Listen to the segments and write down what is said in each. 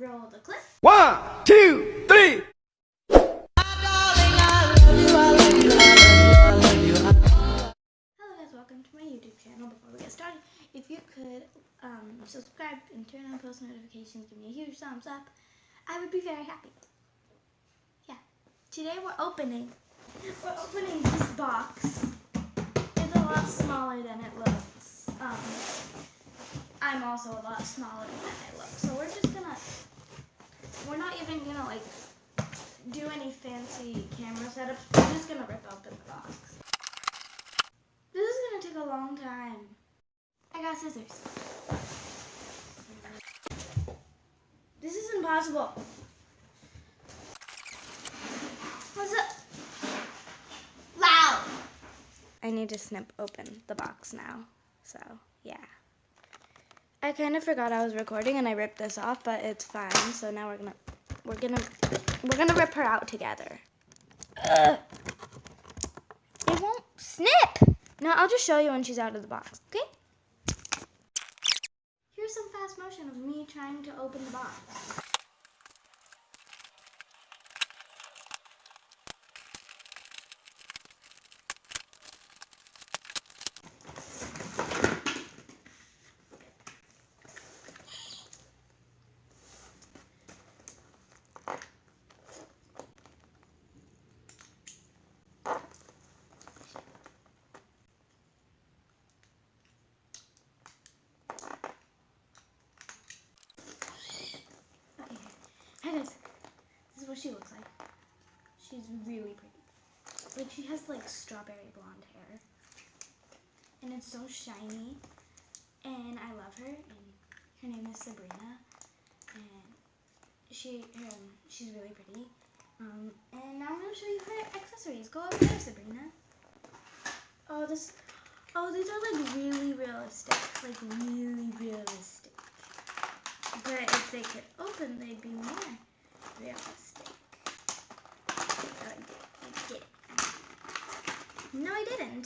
roll the clip. 1, 2, 3. Hello guys, welcome to my YouTube channel. Before we get started, if you could subscribe and turn on post notifications, give me a huge thumbs up, I would be very happy. Yeah. Today we're opening this box. It's a lot smaller than it looks. I'm also a lot smaller than I look. So we're not even gonna like do any fancy camera setups. We're just gonna rip open the box. This is gonna take a long time. I got scissors. This is impossible. What's up? Loud! I need to snip open the box now. So, yeah. I kind of forgot I was recording and I ripped this off, but it's fine. So now we're gonna rip her out together. It won't snip. No, I'll just show you when she's out of the box, okay? Here's some fast motion of me trying to open the box. Hey guys, this is what she looks like. She's really pretty. Like, she has like strawberry blonde hair. And it's so shiny. And I love her. And her name is Sabrina. And she's really pretty. And now I'm going to show you her accessories. Go over there, Sabrina. Oh, these are like really realistic. Like really realistic. But if they could open, they'd be more realistic. Oh, I did it. No, I didn't.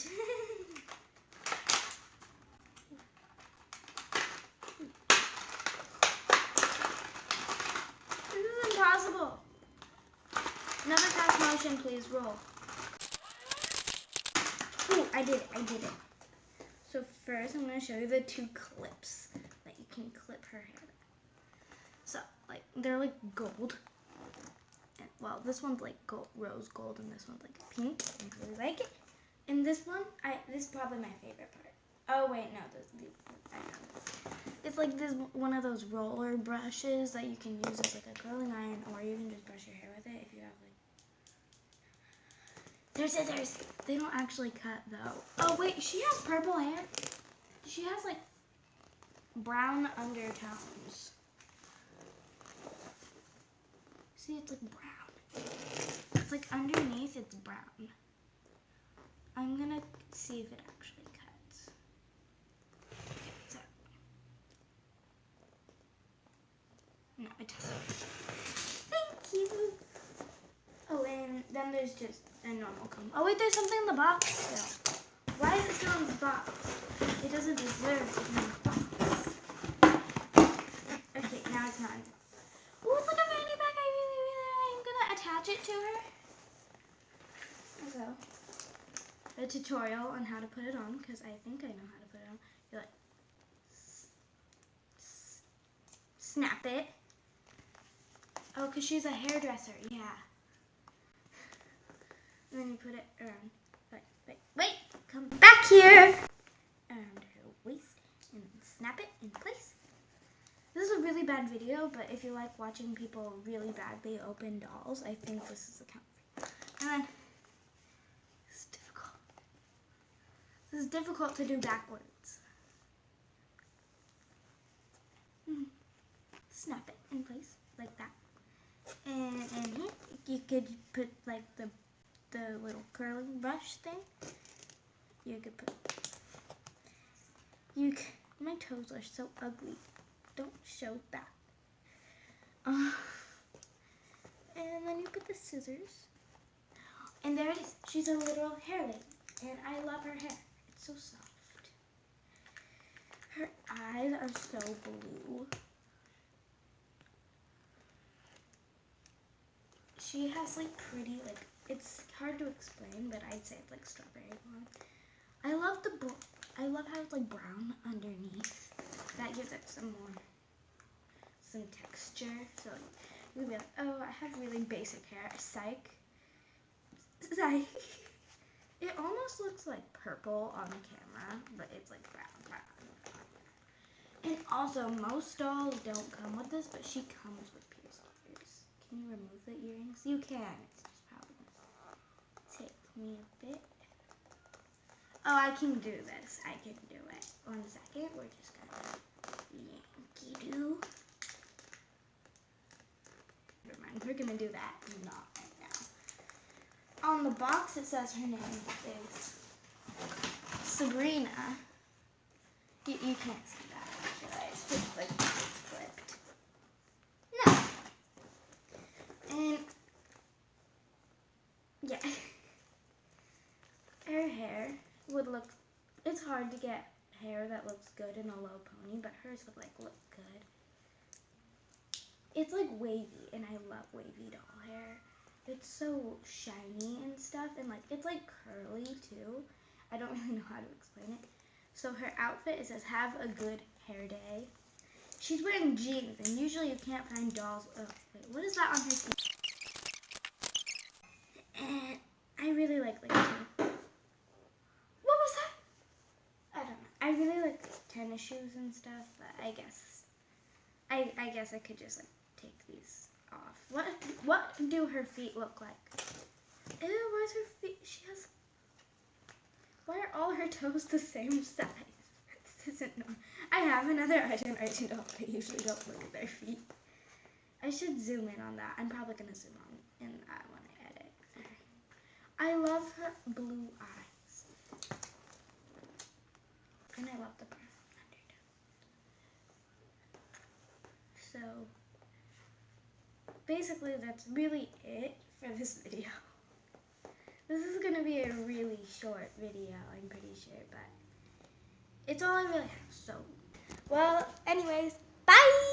This is impossible. Another fast motion, please. Roll. Ooh, I did it. So first, I'm going to show you the two clips that you can clip her hair. So, like, they're like gold. And, well, this one's like gold, rose gold, and this one's like pink. I really like it. And this one, this is probably my favorite part. Oh wait, no, I know. It's like this one of those roller brushes that you can use as like a curling iron, or you can just brush your hair with it if you have like. They're scissors. They don't actually cut though. Oh wait, she has purple hair. She has like brown undertones. See, it's like brown. It's like underneath, it's brown. I'm gonna see if it actually cuts. Okay, so. No, it doesn't. Thank you. Oh, and then there's just a normal comb. Oh wait, there's something in the box still. Why is it still in the box? It doesn't deserve to be in the box. Okay, now it's not in the box. Oh, it's like a fanny pack. I'm gonna attach it to her. So, a tutorial on how to put it on, because I think I know how to put it on. You like snap it. Oh, because she's a hairdresser, yeah. And then you put it around. Wait, come back here. Around her waist and snap it in place. This is a really bad video, but if you like watching people really badly open dolls, I think this is the count for you. And then, it's difficult. This is difficult to do backwards. Snap it in place, like that. And here, you could put like the little curling brush thing. You could put, my toes are so ugly. Don't show that. And then you put the scissors. And there it is. She's a literal hair lady. And I love her hair. It's so soft. Her eyes are so blue. has like pretty, like, it's hard to explain, but I'd say it's like strawberry blonde. I love how it's like brown underneath. That gives it some texture. So like, you'll be like, oh, I have really basic hair. Psych. It almost looks like purple on camera, but it's like brown. And also, most dolls don't come with this, but she comes with pierced ears. Can you remove the earrings? You can. It's just probably gonna take me a bit. Oh, I can do this. I can do it. 1 second. We're just gonna Yankee do. Never mind. We're gonna do that. Not right now. On the box, it says her name is Sabrina. You can't see that. It's just like it's flipped. No. And yeah. Her hair would look, it's hard to get hair that looks good in a low pony, but hers would like look good. It's like wavy, and I love wavy doll hair. It's so shiny and stuff, and like it's like curly too. I don't really know how to explain it. So her outfit, it says, have a good hair day. She's wearing jeans, and usually you can't find dolls. Oh, wait, what is that on her feet? And I really like what was that? I don't know. I really like tennis shoes and stuff, but I guess I could just like take these off. What do her feet look like? Ew, why is her feet? Why are all her toes the same size? This isn't normal. I have another iGeneration doll, but I usually don't look at their feet. I should zoom in on that. I'm probably gonna zoom on in that when I edit. I love her blue eyes. And I love the brown undertone. So basically that's really it for this video. This is going to be a really short video, I'm pretty sure, but it's all I really have. So, well, anyways, bye!